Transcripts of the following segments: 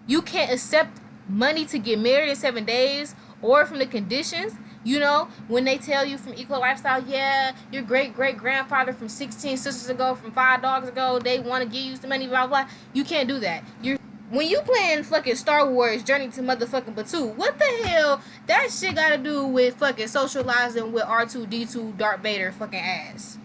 You can't accept money to get married in 7 days, or from the conditions. You know, when they tell you from Equal Lifestyle, yeah, your great-great-grandfather from 16 sisters ago, from 5 dogs ago, they want to give you some money, blah, blah. You can't do that. When you playing fucking Star Wars Journey to motherfucking Batuu, what the hell that shit gotta do with fucking socializing with R2-D2 Darth Vader fucking ass?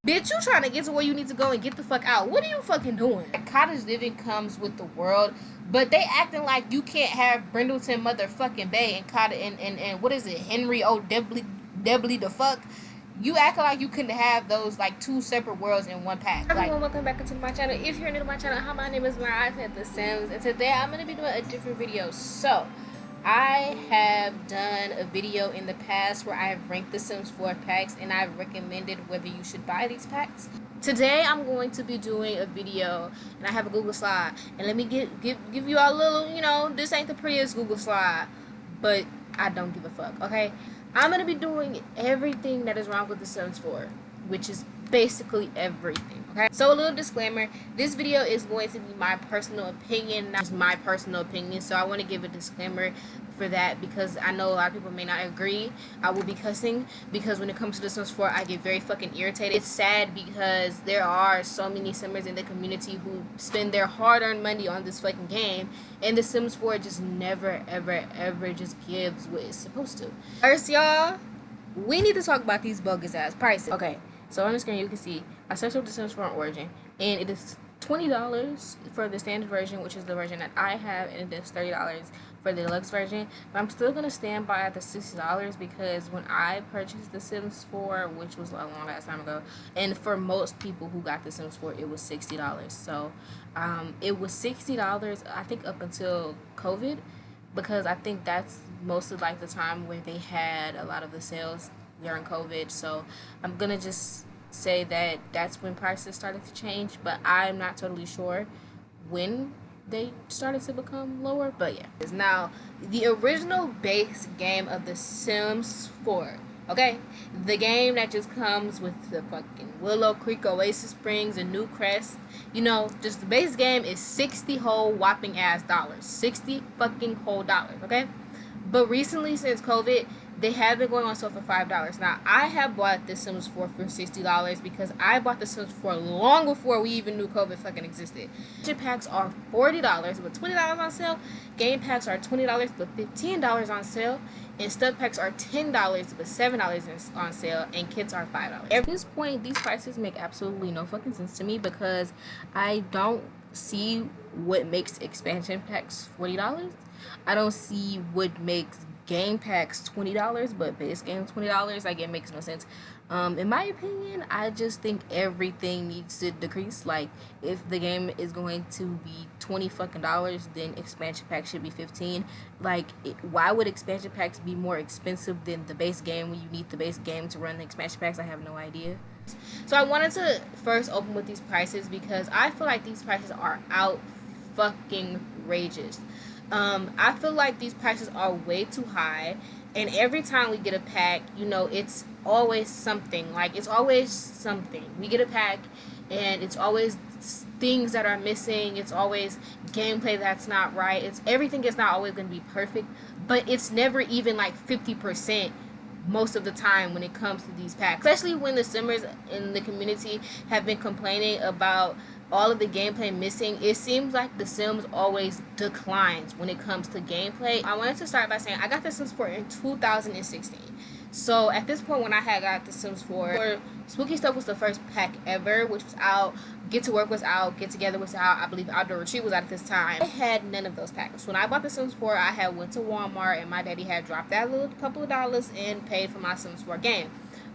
Bitch, you trying to get to where you need to go and get the fuck out. What are you fucking doing? Cottage living comes with the world, but they acting like you can't have Brindleton motherfucking Bay and Cottage and what is it, 𝓗𝓪𝓿 the fuck? You acting like you couldn't have those like 2 separate worlds in one pack. Everyone, welcome back into my channel. If you're new to my channel, hi, my name is 𝓲𝓭𝓬 Sims, and today I'm gonna be doing a different video. So I have done a video in the past where I've ranked the Sims 4 packs and I've recommended whether you should buy these packs. Today I'm going to be doing a video, and I have a Google slide, and let me give you all a little, you know, this ain't the prettiest Google slide, but I don't give a fuck, okay? I'm going to be doing everything that is wrong with the Sims 4, which is basically everything, okay? So a little disclaimer, this video is going to be my personal opinion, not just my personal opinion, so I want to give a disclaimer for that because I know a lot of people may not agree. I will be cussing because when it comes to the Sims 4, I get very fucking irritated. It's sad because there are so many Simmers in the community who spend their hard-earned money on this fucking game, and the Sims 4 just never, ever just gives what it's supposed to. First, y'all, we need to talk about these bogus-ass prices. Okay, so on the screen you can see I searched up the Sims 4 Origin, and it is $20 for the standard version, which is the version that I have, and it is $30 for the deluxe version. But I'm still gonna stand by at the $60 because when I purchased the Sims 4, which was a long ass time ago, and for most people who got the Sims 4, it was $60. So it was $60, I think, up until COVID, because I think that's mostly like the time where they had a lot of the sales during COVID. So I'm gonna just say that that's when prices started to change, but I'm not totally sure when they started to become lower, but yeah. Now, the original base game of the Sims 4, okay, the game that just comes with the fucking Willow Creek Oasis Springs and New Crest, you know, just the base game is 60 whole whopping ass dollars. 60 fucking whole dollars, okay? But recently, since COVID, they have been going on sale for $5. Now, I have bought the Sims 4 for $60 because I bought the Sims 4 long before we even knew COVID fucking existed. Chip packs are $40 but $20 on sale. Game packs are $20 but $15 on sale. And stud packs are $10 but $7 on sale. And kits are $5. At this point, these prices make absolutely no fucking sense to me because I don't see what makes expansion packs $40. I don't see what makes game packs $20 but base game $20. Like, it makes no sense. In my opinion, I just think everything needs to decrease. Like, if the game is going to be $20 fucking dollars, then expansion packs should be $15. Like, why would expansion packs be more expensive than the base game when you need the base game to run the expansion packs? I have no idea. So I wanted to first open with these prices because I feel like these prices are out fucking outrageous. I feel like these prices are way too high, and every time we get a pack, you know, it's always something. Like, it's always something. We get a pack and it's always things that are missing. It's always gameplay that's not right. It's everything is not always going to be perfect, but it's never even like 50% most of the time when it comes to these packs, especially when the Simmers in the community have been complaining about all of the gameplay missing. It seems like the Sims always declines when it comes to gameplay. I wanted to start by saying I got the Sims 4 in 2016. So at this point, when I had got the Sims 4, Spooky Stuff was the first pack ever, which was out. Get to Work was out. Get Together was out. I believe Outdoor Retreat was out at this time. I had none of those packs. When I bought the Sims 4, I had went to Walmart and my daddy had dropped that little couple of dollars and paid for my Sims 4 game.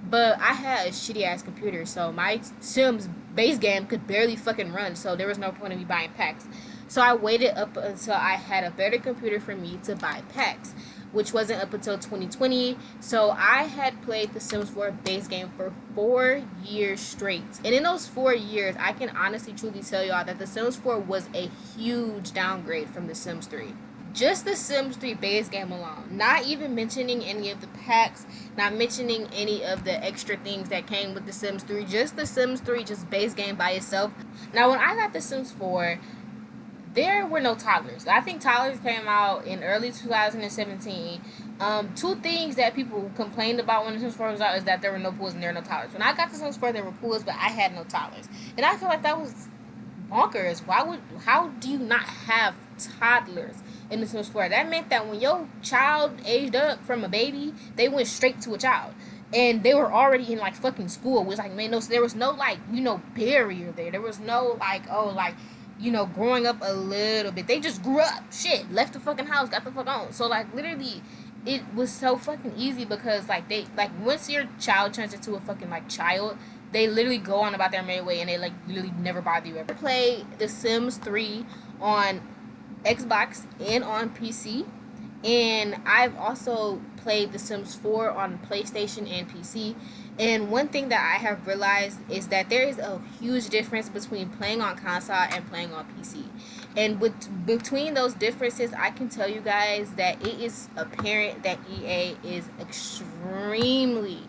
But I had a shitty ass computer, so my Sims base game could barely fucking run, so there was no point in me buying packs. So I waited up until I had a better computer for me to buy packs, which wasn't up until 2020. So I had played the Sims 4 base game for 4 years straight. And in those 4 years, I can honestly truly tell y'all that the Sims 4 was a huge downgrade from the Sims 3. Just the Sims 3 base game alone, not even mentioning any of the packs, not mentioning any of the extra things that came with the Sims 3, just the Sims 3 just base game by itself. Now, when I got the Sims 4, there were no toddlers. I think toddlers came out in early 2017. Two things that people complained about when the Sims 4 was out is that there were no pools and there were no toddlers. When I got the Sims 4, there were pools, but I had no toddlers, and I feel like that was bonkers. How do you not have toddlers in the Sims 4? That meant that when your child aged up from a baby, they went straight to a child. And they were already in like fucking school, which like made no, there was no like, barrier there. There was no like, oh, like, growing up a little bit. They just grew up, shit, left the fucking house, got the fuck on. So like literally it was so fucking easy because like they like once your child turns into a fucking like child, they literally go on about their merry way and they like literally never bother you ever. I play The Sims 3 on Xbox and on PC, and I've also played The Sims 4 on PlayStation and PC. And one thing that I have realized is that there is a huge difference between playing on console and playing on PC. And between those differences, I can tell you guys that it is apparent that EA is extremely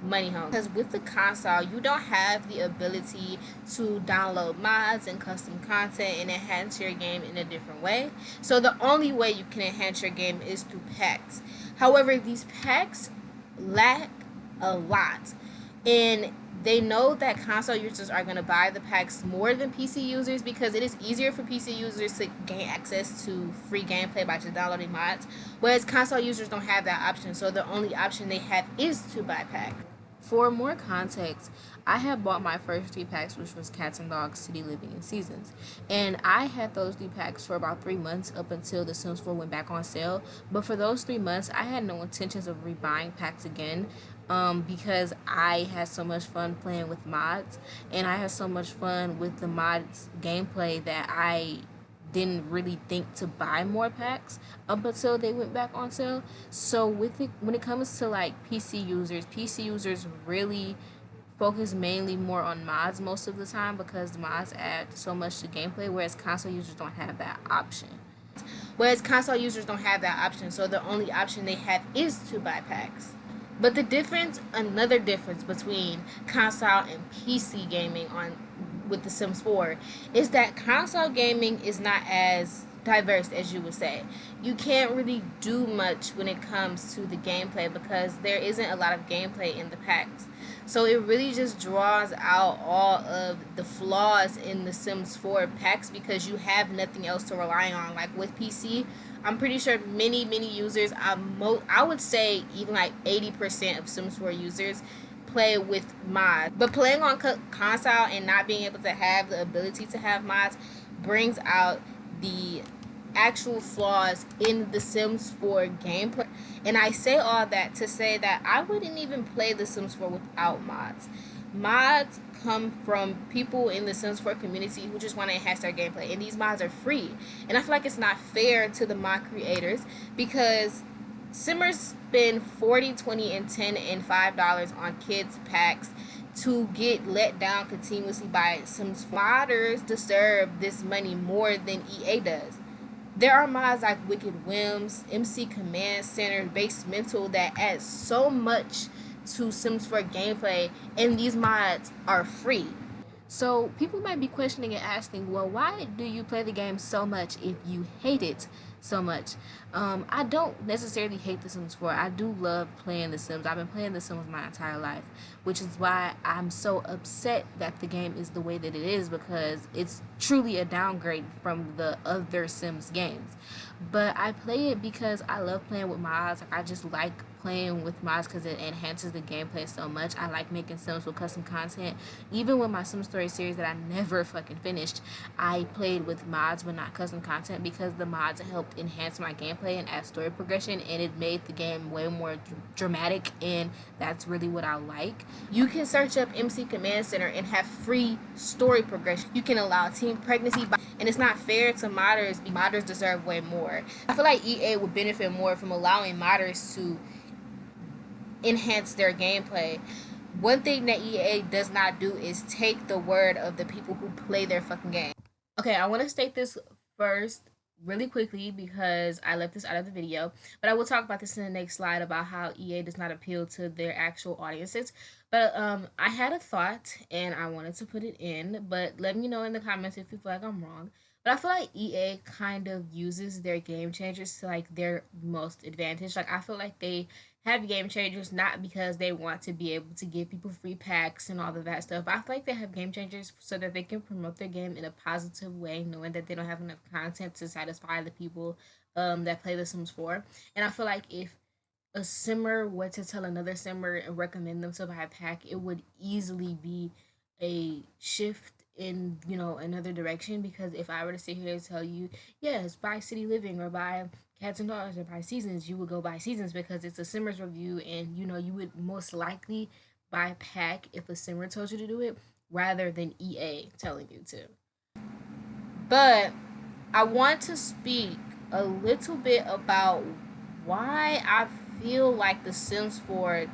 money hungry. Because with the console, you don't have the ability to download mods and custom content and enhance your game in a different way. So the only way you can enhance your game is through packs. However, these packs lack a lot, and they know that console users are going to buy the packs more than PC users because it is easier for PC users to gain access to free gameplay by just downloading mods, whereas console users don't have that option. So the only option they have is to buy packs. For more context, I had bought my first 3 packs, which was Cats and Dogs, City Living, and Seasons. And I had those 3 packs for about 3 months up until The Sims 4 went back on sale. But for those 3 months, I had no intentions of rebuying packs again, because I had so much fun playing with mods, and I had so much fun with the mods gameplay that I didn't really think to buy more packs up until they went back on sale. So with it, when it comes to like PC users really focus mainly more on mods most of the time because mods add so much to gameplay, whereas console users don't have that option. So the only option they have is to buy packs. But another difference between console and PC gaming with The Sims 4 is that console gaming is not as diverse as you would say. You can't really do much when it comes to the gameplay because there isn't a lot of gameplay in the packs. So it really just draws out all of the flaws in the Sims 4 packs because you have nothing else to rely on. Like with PC, I'm pretty sure many users, I would say even like 80% of Sims 4 users play with mods. But playing on console and not being able to have the ability to have mods brings out the actual flaws in the Sims 4 gameplay. And I say all that to say that I wouldn't even play the Sims 4 without mods. Mods come from people in the Sims 4 community who just want to enhance their gameplay, and these mods are free. And I feel like it's not fair to the mod creators because Simmers spend $40, $20, and $10 and $5 on kids packs to get let down continuously by Sims. Modders deserve this money more than EA does. There are mods like Wicked Whims, MC Command Center, Basemental that add so much to Sims 4 gameplay, and these mods are free. So people might be questioning and asking, well, why do you play the game so much if you hate it so much? I don't necessarily hate The Sims 4. I do love playing The Sims. I've been playing The Sims my entire life, which is why I'm so upset that the game is the way that it is because it's truly a downgrade from the other Sims games. But I play it because I love playing with mods. I just like playing with mods because it enhances the gameplay so much. I like making Sims with custom content. Even with my Sim Story series that I never fucking finished, I played with mods but not custom content because the mods helped enhance my gameplay and add story progression, and it made the game way more dramatic, and that's really what I like. You can search up MC Command Center and have free story progression. You can allow teen pregnancy, and it's not fair to modders. Modders deserve way more. I feel like EA would benefit more from allowing modders to enhance their gameplay. One thing that EA does not do is take the word of the people who play their fucking game. Okay, I want to state this first really quickly because I left this out of the video, but I will talk about this in the next slide about how EA does not appeal to their actual audiences. But I had a thought and I wanted to put it in, but let me know in the comments if you feel like I'm wrong. But I feel like EA kind of uses their game changers to like their most advantage. Like I feel like they have game changers not because they want to be able to give people free packs and all of that stuff. But I feel like they have game changers so that they can promote their game in a positive way, knowing that they don't have enough content to satisfy the people that play The Sims 4. And I feel like if a simmer were to tell another simmer and recommend them to buy a pack, it would easily be a shift in another direction. Because if I were to sit here and tell you, yes, buy City Living or buy Cats and Dogs or buy Seasons, you would go buy Seasons because it's a simmer's review, and you would most likely buy a pack if a simmer told you to do it rather than EA telling you to. But I want to speak a little bit about why I feel like The Sims 4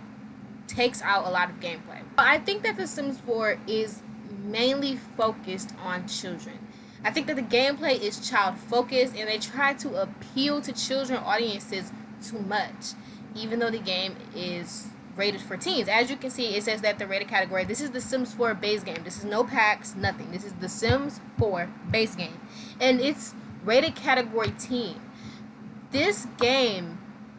takes out a lot of gameplay. I think that The Sims 4 is mainly focused on children. I think that the gameplay is child focused and they try to appeal to children audiences too much, even though the game is rated for teens. As you can see, it says that the rated category, this is the Sims 4 base game. This is no packs, nothing. This is the Sims 4 base game. And it's rated category teen. This game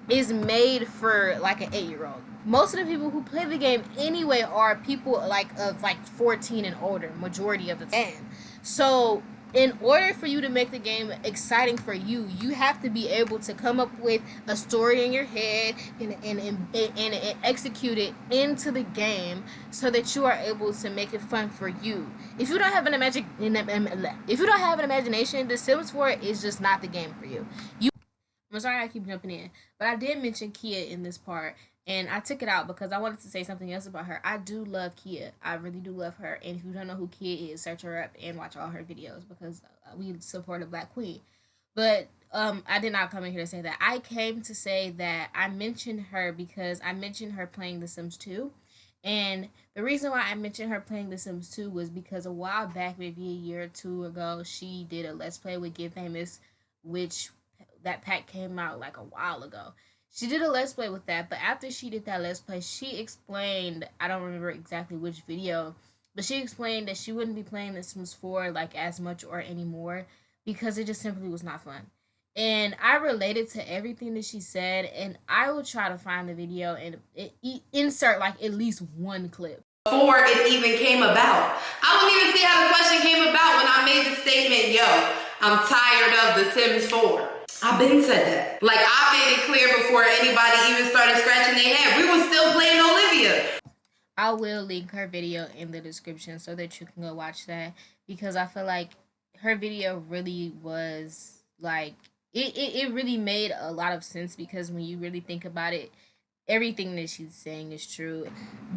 is made for like an 8-year-old. Most of the people who play the game anyway are people of 14 and older, majority of the time. So in order for you to make the game exciting for you, you have to be able to come up with a story in your head and execute it into the game so that you are able to make it fun for you. If you don't have an imagination, The Sims 4 is just not the game for you. I'm sorry I keep jumping in, but I did mention Kia in this part, and I took it out because I wanted to say something else about her. I do love Kia. I really do love her, and if you don't know who Kia is, search her up and watch all her videos because we support a Black queen. But I did not come in here to say that. I came to say that I mentioned her because I mentioned her playing The Sims 2. And the reason why I mentioned her playing The Sims 2 was because a while back, maybe a year or two ago, she did a Let's Play with Get Famous, which that pack came out like a while ago. She did a Let's Play with that, but after she did that Let's Play, she explained, I don't remember exactly which video, but she explained that she wouldn't be playing The Sims 4 like as much or anymore because it just simply was not fun. And I related to everything that she said, and I will try to find the video and insert like at least one clip. Before it even came about. I don't even see how the question came about when I made the statement, yo, I'm tired of The Sims 4. I've been said that. Like, I made it clear before anybody even started scratching their head. We were still playing Olivia. I will link her video in the description so that you can go watch that, because I feel like her video really was like, it really made a lot of sense, because when you really think about it, everything that she's saying is true.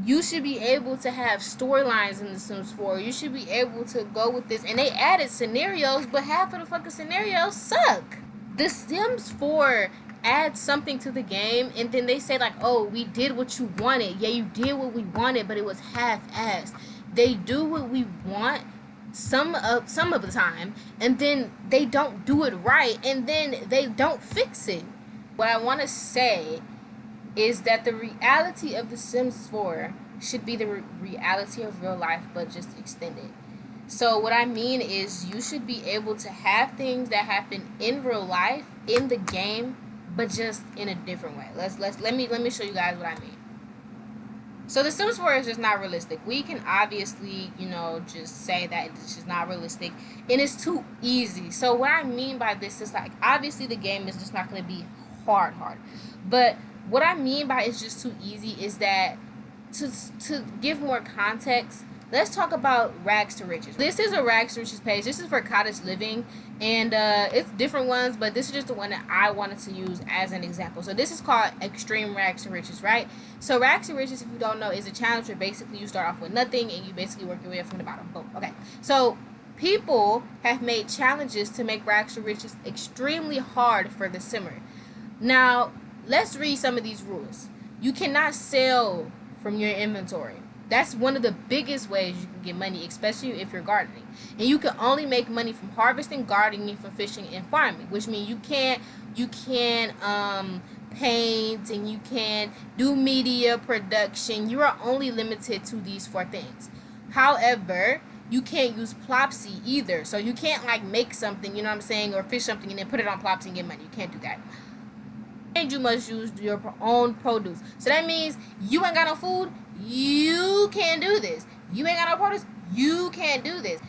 You should be able to have storylines in The Sims 4. You should be able to go with this. And they added scenarios, but half of the fucking scenarios suck. The Sims 4 adds something to the game, and then they say like, oh, we did what you wanted. Yeah, you did what we wanted, but it was half-assed. They do what we want some of the time, and then they don't do it right, and then they don't fix it. What I want to say is that the reality of The Sims 4 should be the reality of real life, but just extended. So what I mean is, you should be able to have things that happen in real life in the game, but just in a different way. Let me show you guys what I mean. So The Sims 4 is just not realistic. We can obviously, just say that it's just not realistic, and it's too easy. So what I mean by this is, like, obviously the game is just not going to be hard. But what I mean by it's just too easy is that, to give more context, let's talk about Rags to Riches. This is a Rags to Riches page. This is for cottage living, and it's different ones, but this is just the one that I wanted to use as an example. So this is called Extreme Rags to Riches, right? So Rags to Riches, if you don't know, is a challenge where basically you start off with nothing and you basically work your way up from the bottom. Boom. Okay. So people have made challenges to make Rags to Riches extremely hard for the simmer. Now, let's read some of these rules. You cannot sell from your inventory. That's one of the biggest ways you can get money, especially if you're gardening. And you can only make money from harvesting, gardening, from fishing, and farming, which means you can't paint, and you can't do media production. You are only limited to these 4 things. However, you can't use Plopsy either. So you can't like make something, you know what I'm saying, or fish something and then put it on Plopsy and get money. You can't do that. And you must use your own produce. So that means you ain't got no food, you can't do this. You ain't got no produce, you can't do this.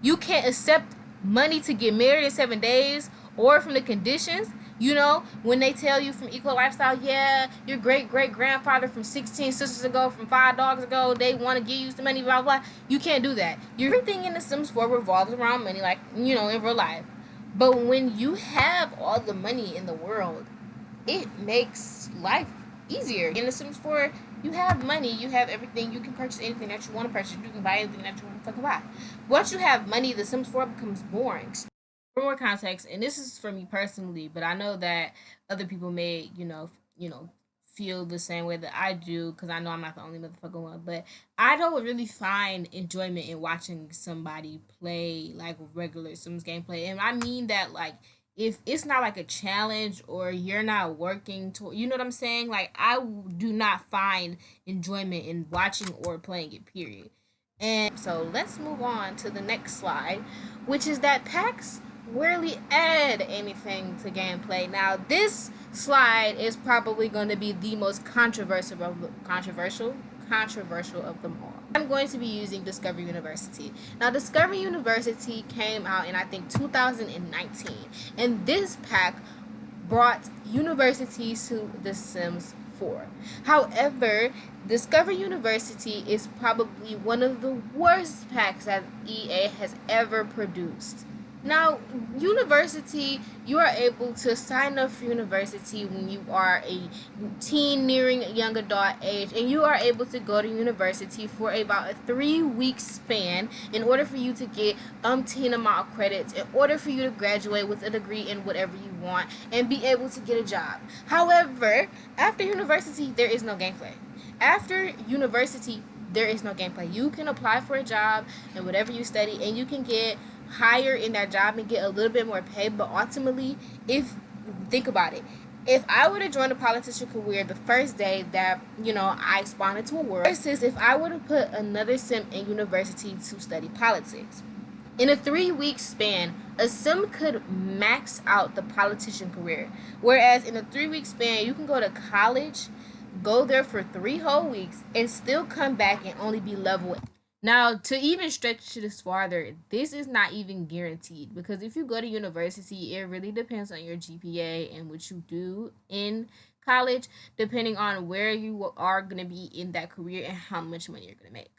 You can't accept money to get married in 7 days or from the conditions. You know, when they tell you from Equal Lifestyle, yeah, your great-great-grandfather from 16 sisters ago, from 5 dogs ago, they want to give you some money, blah, blah. You can't do that. Everything in The Sims 4 revolves around money, like, you know, in real life. But when you have all the money in the world, it makes life easier. In The Sims 4, you have money, you have everything, you can purchase anything that you want to purchase, you can buy anything that you want to fucking buy. Once you have money, The Sims 4 becomes boring. For more context, and this is for me personally, but I know that other people may, feel the same way that I do, because I know I'm not the only motherfucking one. But I don't really find enjoyment in watching somebody play like regular Sims gameplay, and I mean that like if it's not like a challenge or you're not working to, you know what I'm saying? Like I do not find enjoyment in watching or playing it. Period. And so let's move on to the next slide, which is that packs rarely add anything to gameplay. Now, this slide is probably going to be the most controversial of them all. I'm going to be using Discovery University. Now, Discovery University came out in I think 2019, and this pack brought universities to The Sims 4. However, Discovery University is probably one of the worst packs that EA has ever produced. Now, university, you are able to sign up for university when you are a teen nearing young adult age, and you are able to go to university for about a 3-week span in order for you to get umpteen amount of credits, in order for you to graduate with a degree in whatever you want and be able to get a job. However, after university, there is no gameplay. After university, there is no gameplay. You can apply for a job and whatever you study, and you can get higher in that job and get a little bit more pay. But ultimately, think about it, if I were to join a politician career the first day that I spawn into a world, versus if I were to put another sim in university to study politics, in a 3-week span, a sim could max out the politician career. Whereas in a 3-week span, you can go to college, go there for 3 whole weeks, and still come back and only be level. Now, to even stretch this farther, this is not even guaranteed, because if you go to university, it really depends on your GPA and what you do in college, depending on where you are going to be in that career and how much money you're going to make.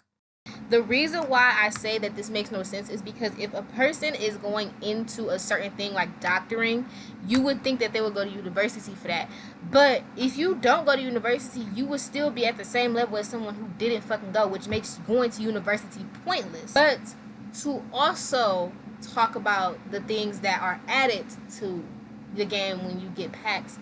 The reason why I say that this makes no sense is because if a person is going into a certain thing like doctoring, you would think that they would go to university for that. But if you don't go to university, you would still be at the same level as someone who didn't fucking go, which makes going to university pointless. But to also talk about the things that are added to the game when you get packs,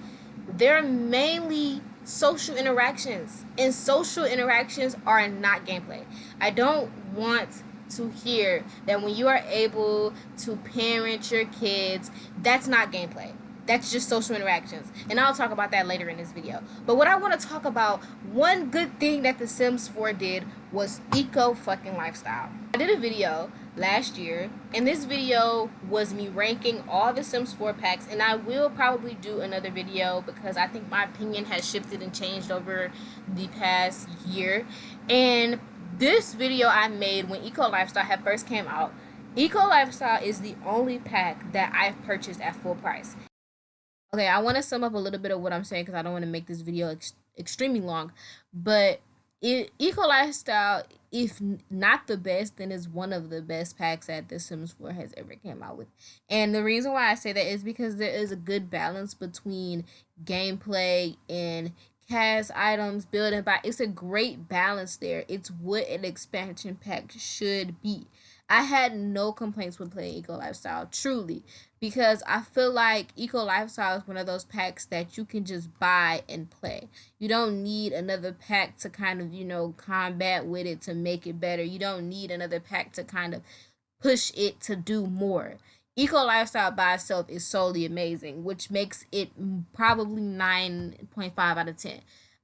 they're mainly social interactions, and social interactions are not gameplay. I don't want to hear that when you are able to parent your kids, that's not gameplay. That's just social interactions, and I'll talk about that later in this video. But what I want to talk about, one good thing that The Sims 4 did was eco-fucking-lifestyle. I did a video last year, and this video was me ranking all the Sims 4 packs, and I will probably do another video because I think my opinion has shifted and changed over the past year. And this video I made when Eco Lifestyle had first came out. Eco Lifestyle is the only pack that I've purchased at full price. Okay, I want to sum up a little bit of what I'm saying because I don't want to make this video extremely long, but Eco Lifestyle, if not the best, then is one of the best packs that The Sims 4 has ever came out with. And the reason why I say that is because there is a good balance between gameplay and cast items, building by. It's a great balance there. It's what an expansion pack should be. I had no complaints with playing Eco Lifestyle, truly, because I feel like Eco Lifestyle is one of those packs that you can just buy and play. You don't need another pack to kind of, combat with it to make it better. You don't need another pack to kind of push it to do more. Eco Lifestyle by itself is solely amazing, which makes it probably 9.5 out of 10.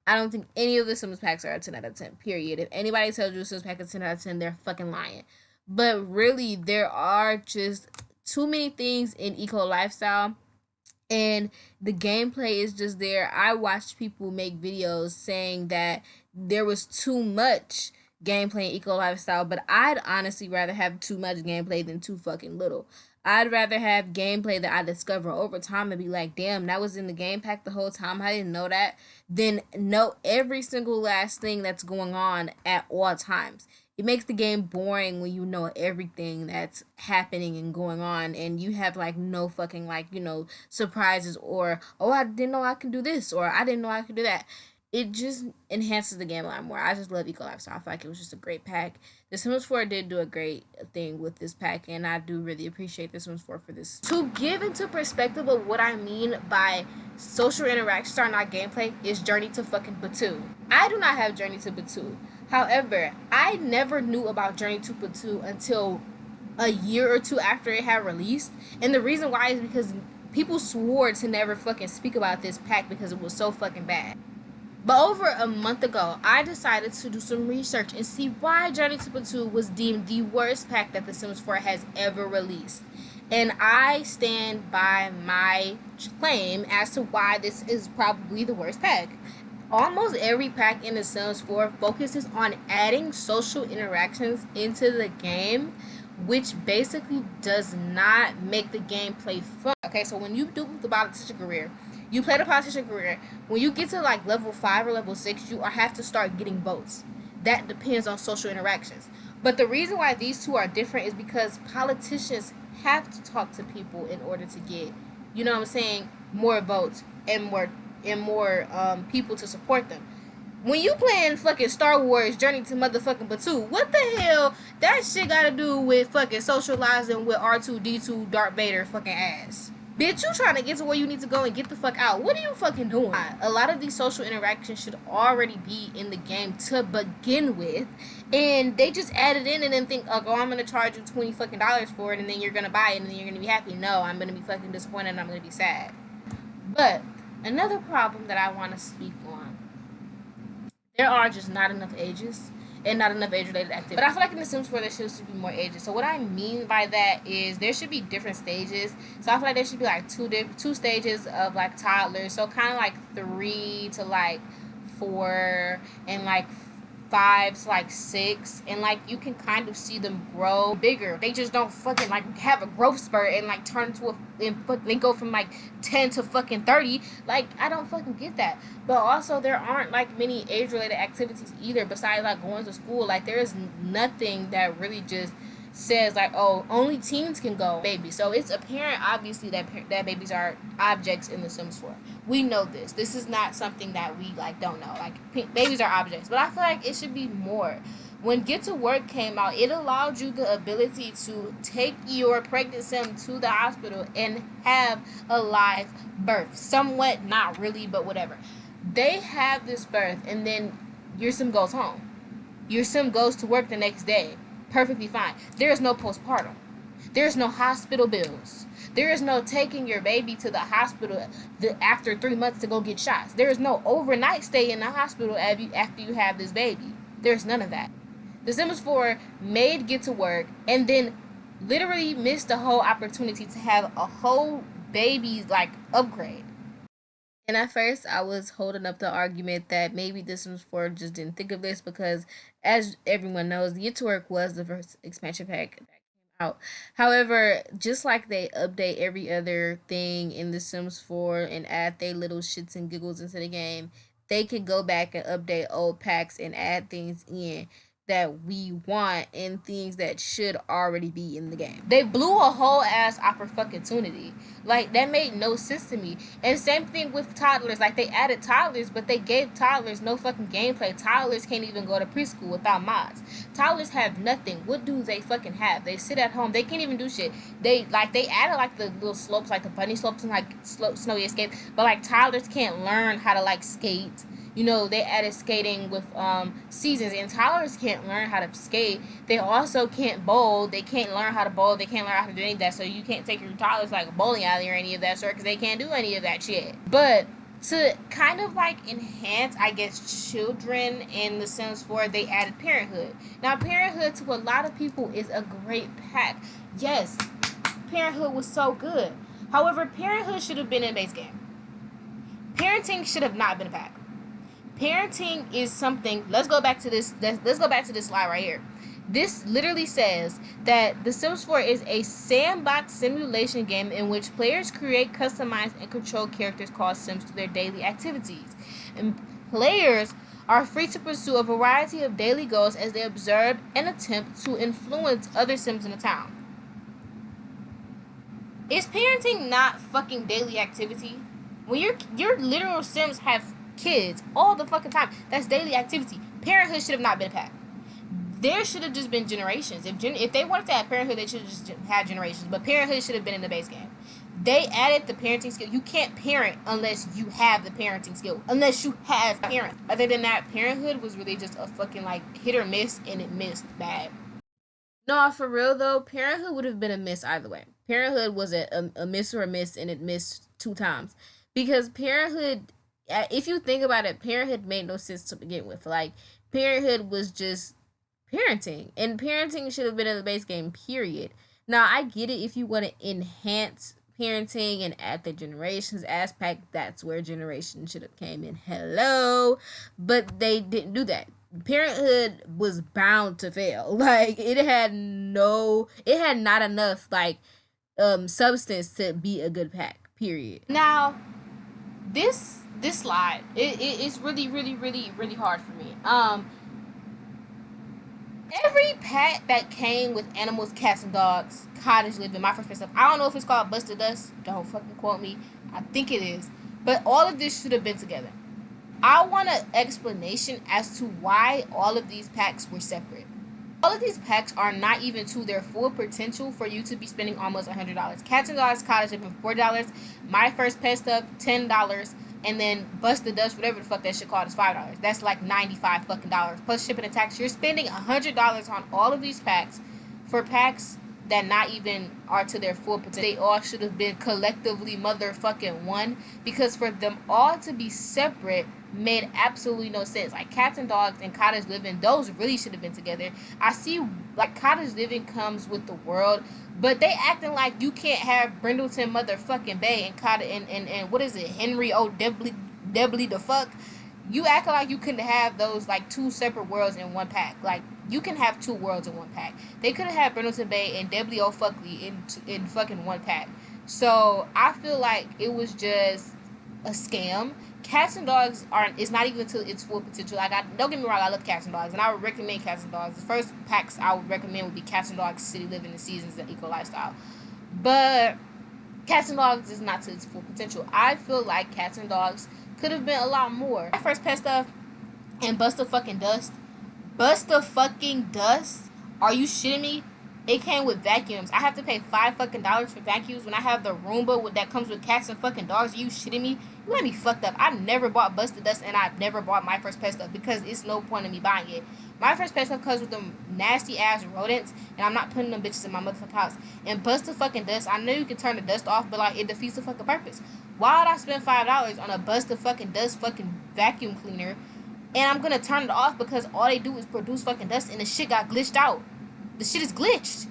I don't think any of the Sims packs are a 10 out of 10, period. If anybody tells you a Sims pack is 10 out of 10, they're fucking lying. But really, there are just too many things in Eco Lifestyle, and the gameplay is just there. I watched people make videos saying that there was too much gameplay in Eco Lifestyle, but I'd honestly rather have too much gameplay than too fucking little. I'd rather have gameplay that I discover over time and be like, damn, that was in the game pack the whole time. I didn't know that. Then know every single last thing that's going on at all times. It makes the game boring when you know everything that's happening and going on, and you have like no fucking like, surprises, or oh, I didn't know I can do this, or I didn't know I could do that. It just enhances the game a lot more. I just love Eco Life, so I feel like it was just a great pack. The Sims 4 did do a great thing with this pack, and I do really appreciate the Sims 4 for this. To give into perspective of what I mean by social interactions are not gameplay is Journey to fucking Batu. I do not have Journey to Batu. However, I never knew about Journey to Batu until a year or two after it had released, and the reason why is because people swore to never fucking speak about this pack because it was so fucking bad. But over a month ago, I decided to do some research and see why Journey to Batu was deemed the worst pack that The Sims 4 has ever released. And I stand by my claim as to why this is probably the worst pack. Almost every pack in The Sims 4 focuses on adding social interactions into the game, which basically does not make the gameplay fun. Okay, so when you do the politician career, you play the politician career. When you get to like level 5 or level 6, you have to start getting votes. That depends on social interactions. But the reason why these two are different is because politicians have to talk to people in order to get, more votes and more people to support them. When you playing fucking Star Wars Journey to motherfucking Batu, what the hell that shit gotta do with fucking socializing with R2-D2 Darth Vader fucking ass? Bitch, you trying to get to where you need to go and get the fuck out. What are you fucking doing? A lot of these social interactions should already be in the game to begin with. And they just add it in and then think, oh, I'm going to charge you $20 fucking for it, and then you're going to buy it and then you're going to be happy. No, I'm going to be fucking disappointed and I'm going to be sad. But another problem that I want to speak on, there are just not enough ages and not enough age-related activity. But I feel like in The Sims 4 there should be more ages. So what I mean by that is there should be different stages. So I feel like there should be like two stages of like toddlers. So kind of like 3 to like 4 and like 5 to like 6, and like you can kind of see them grow bigger. They just don't fucking like have a growth spurt and like turn to they go from like 10 to fucking 30. Like, I don't fucking get that. But also there aren't like many age related activities either besides like going to school. Like, there is nothing that really just says like, oh, only teens can go baby. So it's apparent obviously that babies are objects in The Sims 4. We know this. This is not something that we like don't know. Like, babies are objects. But I feel like it should be more. When Get to Work came out, it allowed you the ability to take your pregnant sim to the hospital and have a live birth. Somewhat, not really, but whatever. They have this birth and then your sim goes home. Your sim goes to work the next day. Perfectly fine. There is no postpartum. There is no hospital bills. There is no taking your baby to the hospital after 3 months to go get shots. There is no overnight stay in the hospital after you have this baby. There's none of that. The Sims 4 made Get to Work and then literally missed the whole opportunity to have a whole baby like upgrade. And at first, I was holding up the argument that maybe The Sims 4 just didn't think of this because, as everyone knows, Get to Work was the first expansion pack that came out. However, just like they update every other thing in The Sims 4 and add their little shits and giggles into the game, they could go back and update old packs and add things in that we want and things that should already be in the game. They blew a whole ass opportunity. Like, that made no sense to me. And same thing with toddlers. Like, they added toddlers, but they gave toddlers no fucking gameplay. Toddlers can't even go to preschool without mods. Toddlers have nothing. What do they fucking have? They sit at home. They can't even do shit. They added like the little slopes, like the bunny slopes and like snowy escape. But like, toddlers can't learn how to like skate. They added skating with seasons, and toddlers can't learn how to skate. They also can't bowl. They can't learn how to bowl. They can't learn how to do any of that. So you can't take your toddlers like a bowling alley or any of that sort because they can't do any of that shit. But To kind of like enhance, I guess, children in The Sims 4, they added Parenthood. Now, Parenthood to a lot of people is a great pack. Yes, Parenthood was so good. However, Parenthood should have been in base game. Parenting should have not been a pack. Parenting is something. Let's go back to this. Let's go back to this slide right here. This literally says that The Sims 4 is a sandbox simulation game in which players create, customize, and control characters called Sims through their daily activities. And players are free to pursue a variety of daily goals as they observe and attempt to influence other Sims in the town. Is parenting not fucking daily activity? When your literal Sims have kids all the fucking time, that's daily activity. Parenthood should have not been a pack. There should have just been generations. If they wanted to have Parenthood, they should have just had generations. But Parenthood should have been in the base game. They added the parenting skill. You can't parent unless you have the parenting skill. Unless you have parents. Other than that, Parenthood was really just a fucking like hit or miss, and it missed bad. No, for real though, Parenthood would have been a miss either way. Parenthood was a miss or a miss, and it missed 2 times. Because Parenthood, if you think about it, Parenthood made no sense to begin with. Like, Parenthood was just parenting, and parenting should have been in the base game, period. Now, I get it if you want to enhance parenting and add the generations aspect. That's where generation should have came in. Hello. But they didn't do that. Parenthood was bound to fail. Like, it had not enough like substance to be a good pack, period. Now, this slide, it's really really hard for me. Every pet that came with animals, cats, and dogs, cottage living, my first pet stuff. I don't know if it's called Busted Dust. Don't fucking quote me. I think it is. But all of this should have been together. I want an explanation as to why all of these packs were separate. All of these packs are not even to their full potential for you to be spending almost $100. Cats and dogs, cottage living, $4. My first pet stuff, $10. And then Busted Dust, whatever the fuck that shit called, is $5. That's like $95 fucking dollars plus shipping and tax. You're spending $100 on all of these packs for packs that not even are to their full potential. They all should have been collectively motherfucking one, because for them all to be separate made absolutely no sense. Like, cats and dogs and cottage living, those really should have been together. I see like cottage living comes with the world, but they acting like you can't have Brindleton motherfucking Bay and cottage and what is it, 𝓗𝓷𝓼 the fuck. You acting like you couldn't have those like 2 separate worlds in one pack. Like, you can have 2 worlds in one pack. They could have had Brindleton Bay and 𝓗𝓼𝓼 in fucking one pack. So I feel like it was just a scam. Cats and dogs it's not even to its full potential. Like, don't get me wrong, I love cats and dogs, and I would recommend cats and dogs. The first packs I would recommend would be Cats and Dogs, City Living, and Seasons, and Eco Lifestyle. But Cats and Dogs is not to its full potential. I feel like Cats and Dogs could have been a lot more. My first pet stuff and Bust the fucking Dust. Bust the fucking Dust? Are you shitting me? It came with vacuums. I have to pay $5 fucking for vacuums when I have the Roomba that comes with cats and fucking dogs. Are you shitting me? You got me fucked up. I never bought Busted Dust, and I've never bought My First Pet Stuff because it's no point in me buying it. My First Pet Stuff comes with them nasty ass rodents, and I'm not putting them bitches in my motherfucking house. And Busted fucking Dust, I know you can turn the dust off, but like, it defeats the fucking purpose. Why would I spend $5 on a Busted fucking Dust fucking vacuum cleaner, and I'm gonna turn it off because all they do is produce fucking dust, and the shit got glitched out? The shit is glitched.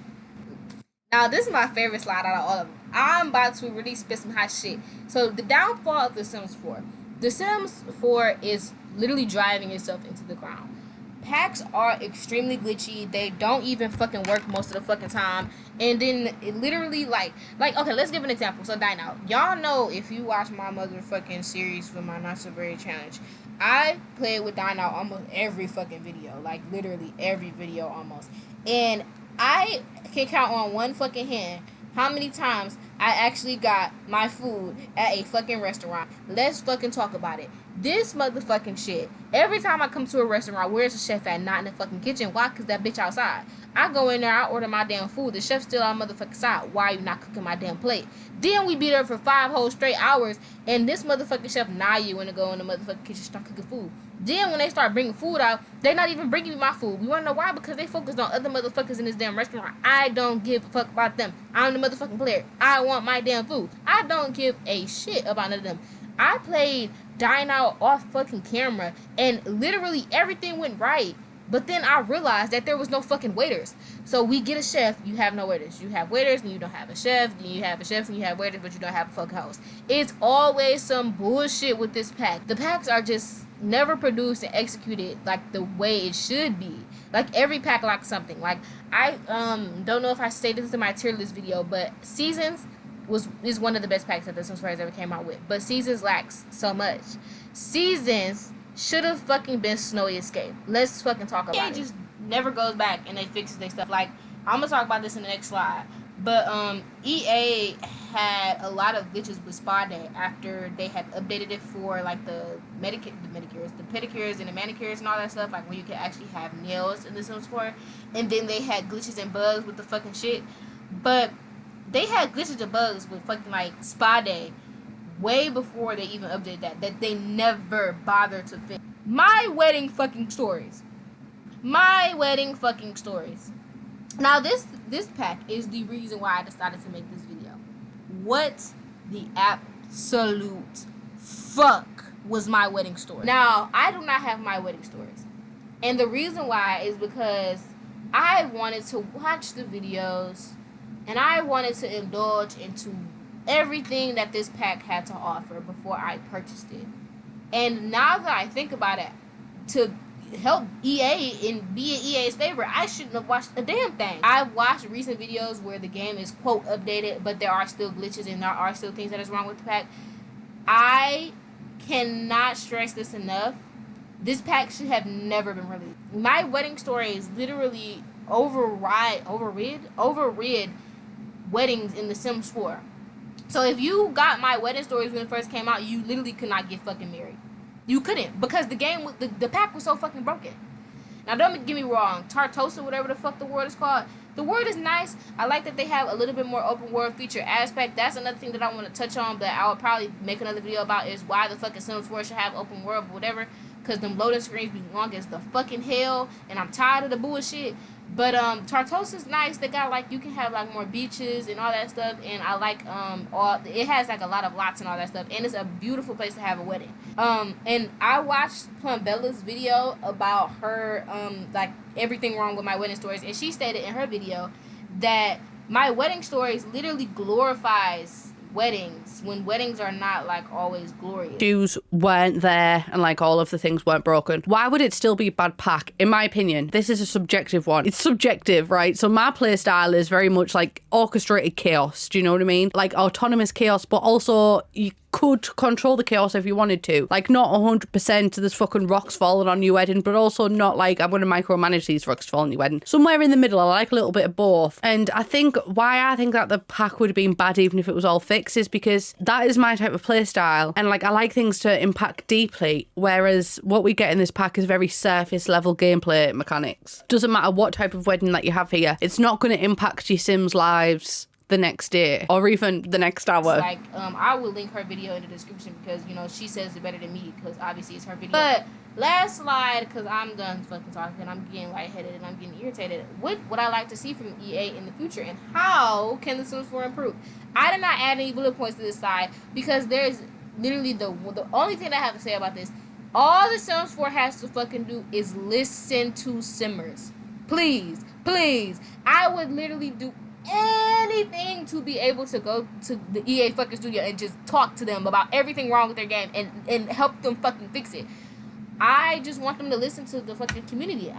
Now, this is my favorite slide out of all of them. I'm about to really spit some hot shit. So, the downfall of The Sims 4. The Sims 4 is literally driving itself into the ground. Packs are extremely glitchy. They don't even fucking work most of the fucking time. And then, it literally, like, okay, let's give an example. So, Dino, y'all know, if you watch my motherfucking series for my Not So Brave challenge, I played with Dino almost every fucking video. Like, literally every video almost. And I can count on one fucking hand how many times I actually got my food at a fucking restaurant. Let's fucking talk about it. This motherfucking shit. Every time I come to a restaurant, where's the chef at? Not in the fucking kitchen. Why? Because that bitch outside. I go in there, I order my damn food. The chef's still on motherfucking side. Why are you not cooking my damn plate? Then we be there for 5 whole straight hours, and this motherfucking chef you want to go in the motherfucking kitchen start cooking food. Then when they start bringing food out, they not even bringing me my food. You want to know why? Because they focused on other motherfuckers in this damn restaurant. I don't give a fuck about them. I'm the motherfucking player. I want my damn food. I don't give a shit about none of them. I played Dying Out off fucking camera, and literally everything went right. But then I realized that there was no fucking waiters. So we get a chef, you have no waiters. You have waiters and you don't have a chef. Then you have a chef and you have waiters, but you don't have a fucking host. It's always some bullshit with this pack. The packs are just never produced and executed like the way it should be. Like every pack lacks something. Like I don't know if I stated this in my tier list video, but Seasons is one of the best packs that the Sims 4 has ever came out with. But Seasons lacks so much. Seasons should have fucking been Snowy Escape. Let's fucking talk about it. Just never goes back and they fixes their stuff. Like, I'm gonna talk about this in the next slide. But EA had a lot of glitches with Spa Day after they had updated it for like the pedicures and the manicures and all that stuff. Like when you could actually have nails in the Sims 4. And then they had glitches and bugs with the fucking shit. But they had glitches and bugs with fucking like Spa Day way before they even updated that they never bothered to fix. My wedding fucking stories. My wedding fucking stories. Now this pack is the reason why I decided to make this video. What the absolute fuck was my wedding story? Now, I do not have my wedding stories. And the reason why is because I wanted to watch the videos and I wanted to indulge into everything that this pack had to offer before I purchased it. And now that I think about it, to help EA and be in EA's favor, I shouldn't have watched a damn thing. I've watched recent videos where the game is quote updated, but there are still glitches and there are still things that is wrong with the pack. I cannot stress this enough. This pack should have never been released. My wedding story is literally overrid weddings in The Sims 4. So if you got my wedding stories when it first came out, you literally could not get fucking married. You couldn't, because the game, the pack was so fucking broken. Now don't get me wrong, 𝓪𝓮𝓂, whatever the fuck the word is called, the word is nice. I like that they have a little bit more open world feature aspect. That's another thing that I want to touch on, but I will probably make another video about is why the fucking Sims 4 should have open world, but whatever. Because them loading screens be long as the fucking hell, and I'm tired of the bullshit. But 𝓪𝓮𝓂 is nice. They got like, you can have like more beaches and all that stuff, and I like it has like a lot of lots and all that stuff, and it's a beautiful place to have a wedding. And I watched 𝓮𝓵𝓼's video about her like everything wrong with my wedding stories, and she stated in her video that my wedding stories literally glorifies weddings when weddings are not like always glorious. Shoes weren't there and like all of the things weren't broken. Why would it still be a bad pack? In my opinion, this is a subjective one. It's subjective, right? So my playstyle is very much like orchestrated chaos. Do you know what I mean? Like autonomous chaos, but also you could control the chaos if you wanted to. Like not 100% there's fucking rocks falling on your wedding, but also not like I'm going to micromanage these rocks falling on your wedding. Somewhere in the middle, I like a little bit of both. And I think why I think that the pack would have been bad even if it was all fixed is because that is my type of play style, and like I like things to impact deeply, whereas what we get in this pack is very surface level gameplay mechanics. Doesn't matter what type of wedding that you have here, it's not going to impact your Sims lives the next day or even the next hour. Like I will link her video in the description because you know she says it better than me because obviously it's her video. But last slide, because I'm done fucking talking, I'm getting lightheaded and I'm getting irritated. What would I like to see from EA in the future, and how can the Sims 4 improve? I did not add any bullet points to this side because there's literally the only thing that I have to say about this. All the Sims 4 has to fucking do is listen to Simmers. Please, please. I would literally do anything to be able to go to the EA fucking studio and just talk to them about everything wrong with their game and help them fucking fix it. I just want them to listen to the fucking community.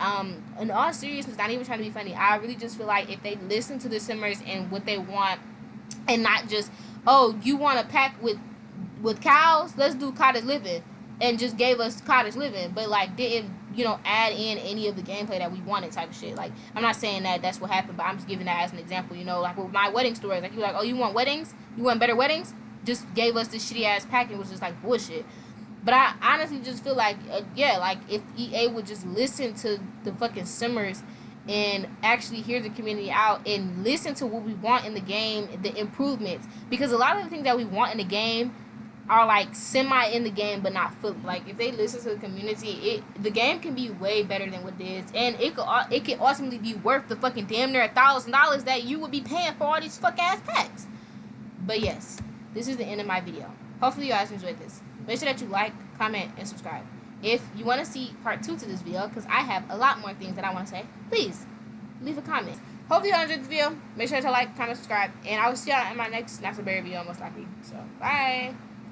In all seriousness, not even trying to be funny, I really just feel like if they listen to the Simmers and what they want, and not just, oh, you want a pack with cows, let's do cottage living, and just gave us cottage living, but like didn't, you know, add in any of the gameplay that we wanted type of shit. Like, I'm not saying that that's what happened, but I'm just giving that as an example, you know, like with my wedding stories. Like, you're like, oh, you want weddings? You want better weddings? Just gave us this shitty ass pack and was just like bullshit. But I honestly just feel like, yeah, like if EA would just listen to the fucking Simmers and actually hear the community out and listen to what we want in the game, the improvements, because a lot of the things that we want in the game are like semi in the game but not fully. Like if they listen to the community, the game can be way better than what it is, and it could ultimately be worth the fucking damn near $1,000 that you would be paying for all these fuck ass packs. But yes, this is the end of my video. Hopefully you guys enjoyed this. Make sure that you like, comment, and subscribe. If you want to see part 2 to this video, because I have a lot more things that I want to say, please leave a comment. Hope you all enjoyed this video. Make sure to like, comment, subscribe, and I will see y'all in my next Not So Berry video, most likely. So, bye.